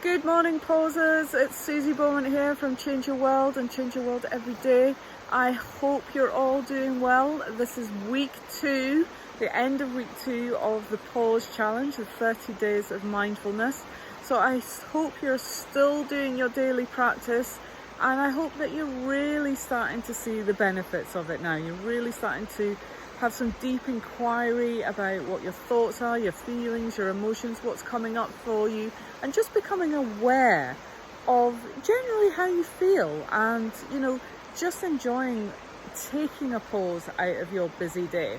Good morning, pausers. It's Suzy Beaumont here from Change Your World and Change Your World Every Day. I hope you're all doing well. This is week 2, the end of week 2 of the pause challenge, the 30 days of mindfulness. So I hope you're still doing your daily practice, and I hope that you're really starting to see the benefits of it now. You're really starting to have some deep inquiry about what your thoughts are, your feelings, your emotions, what's coming up for you, and just becoming aware of generally how you feel, and just enjoying taking a pause out of your busy day.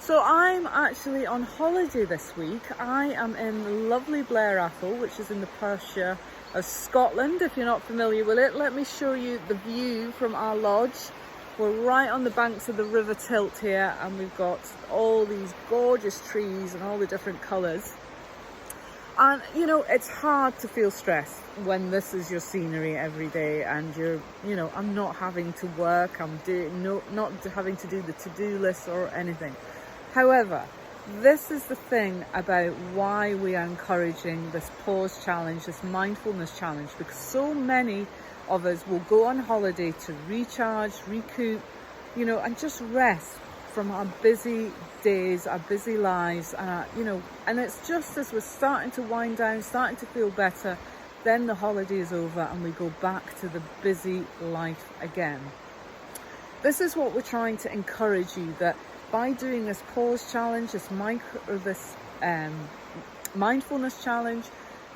So I'm actually on holiday this week. I am in lovely Blair Athol, which is in the Perthshire of Scotland. If you're not familiar with it, let me show you the view from our lodge. We're right on the banks of the River Tilt here, and we've got all these gorgeous trees and all the different colours. And it's hard to feel stressed when this is your scenery every day, and I'm not having to work, not having to do the to-do list or anything. However, this is the thing about why we are encouraging this pause challenge, this mindfulness challenge, because so many of us will go on holiday to recharge, recoup, and just rest from our busy days, our busy lives, and it's just as we're starting to wind down, starting to feel better, then the holiday is over and we go back to the busy life again. This is what we're trying to encourage you, that by doing this pause challenge, this mindfulness challenge,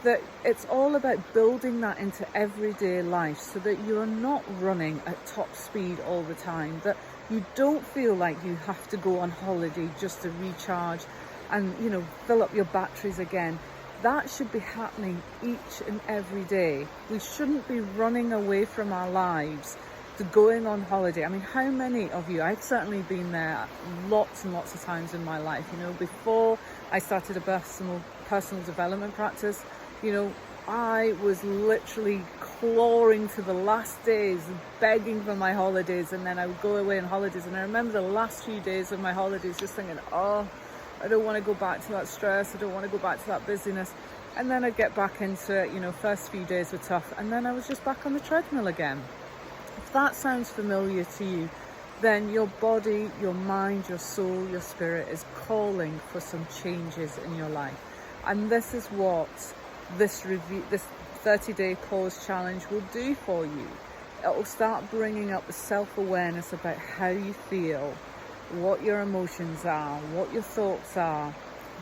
that it's all about building that into everyday life, so that you're not running at top speed all the time, that you don't feel like you have to go on holiday just to recharge and fill up your batteries again. That should be happening each and every day. We shouldn't be running away from our lives to going on holiday. I mean, how many of you, I've certainly been there lots and lots of times in my life, before I started a personal development practice, I was literally clawing to the last days, begging for my holidays, and then I would go away on holidays. And I remember the last few days of my holidays just thinking, I don't want to go back to that stress, I don't want to go back to that busyness. And then I'd get back into it, first few days were tough, and then I was just back on the treadmill again. If that sounds familiar to you, then your body, your mind, your soul, your spirit is calling for some changes in your life. And this is what this 30-day pause challenge will do for you. It will start bringing up the self-awareness about how you feel, what your emotions are, what your thoughts are,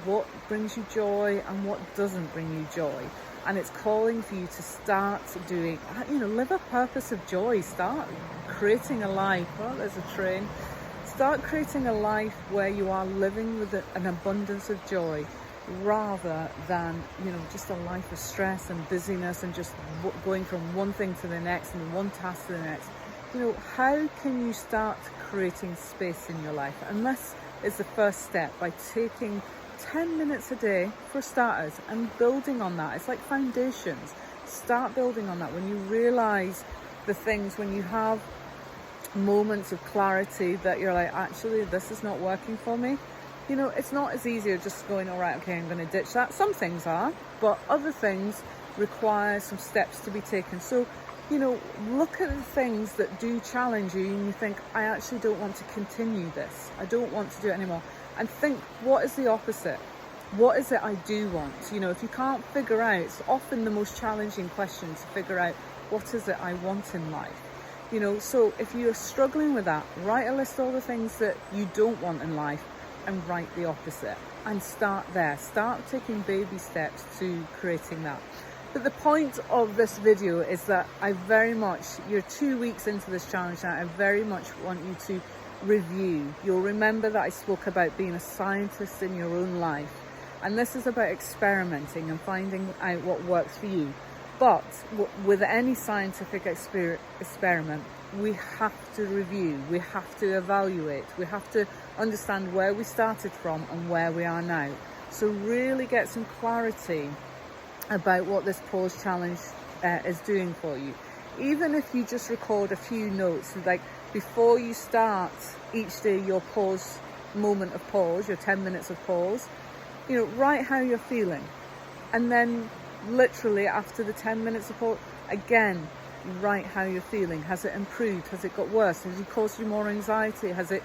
what brings you joy and what doesn't bring you joy. And it's calling for you to start doing, live a purpose of joy. Start creating a life. Well, there's a train. Start creating a life where you are living with an abundance of joy, rather than just a life of stress and busyness and just going from one thing to the next and one task to the next. How can you start creating space in your life? And this is the first step, by taking 10 minutes a day for starters and building on that. It's like foundations. Start building on that. When you realize the things, when you have moments of clarity that you're like, actually this is not working for me, it's not as easy as just going, all right, okay, I'm going to ditch that. Some things are, but other things require some steps to be taken. So, look at the things that do challenge you and you think, I actually don't want to continue this. I don't want to do it anymore. And think, what is the opposite? What is it I do want? If you can't figure out, it's often the most challenging question to figure out, what is it I want in life? So if you're struggling with that, write a list of all the things that you don't want in life, and write the opposite, and start there. Start taking baby steps to creating that. But the point of this video is that you're 2 weeks into this challenge now, I very much want you to review. You'll remember that I spoke about being a scientist in your own life, and this is about experimenting and finding out what works for you. But with any scientific experiment, we have to review, we have to evaluate, we have to understand where we started from and where we are now. So really get some clarity about what this pause challenge is doing for you. Even if you just record a few notes, like before you start each day your moment of pause, your 10 minutes of pause, write how you're feeling. And then literally after the 10-minute support, again, write how you're feeling. Has it improved? Has it got worse? Has it caused you more anxiety? Has it,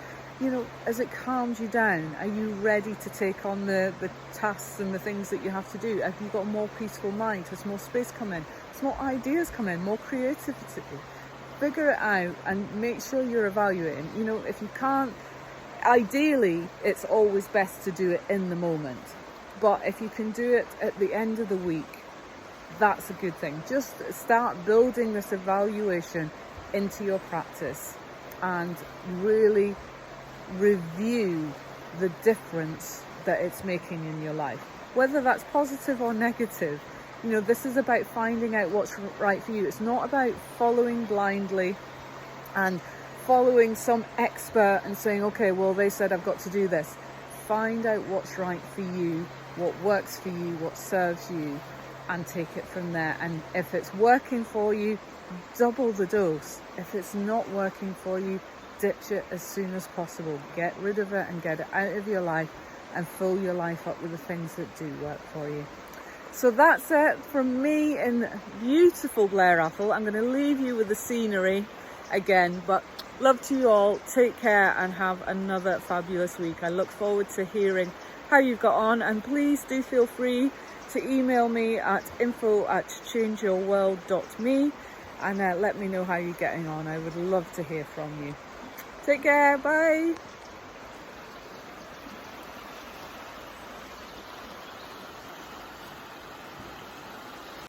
has it calmed you down? Are you ready to take on the tasks and the things that you have to do? Have you got a more peaceful mind? Has more space come in? Has more ideas come in? More creativity? Figure it out and make sure you're evaluating. If you can't, ideally, it's always best to do it in the moment. But if you can do it at the end of the week, that's a good thing. Just start building this evaluation into your practice and really review the difference that it's making in your life, whether that's positive or negative. This is about finding out what's right for you. It's not about following blindly and following some expert and saying, okay, well, they said I've got to do this. Find out what's right for you, what works for you, what serves you, and take it from there. And if it's working for you, double the dose. If it's not working for you, ditch it as soon as possible. Get rid of it and get it out of your life and fill your life up with the things that do work for you. So that's it from me in beautiful Blair Athol. I'm going to leave you with the scenery again, but love to you all. Take care and have another fabulous week. I look forward to hearing how you've got on, and please do feel free to email me at info@changeyourworld.me and let me know how you're getting on. I would love to hear from you. Take care. Bye.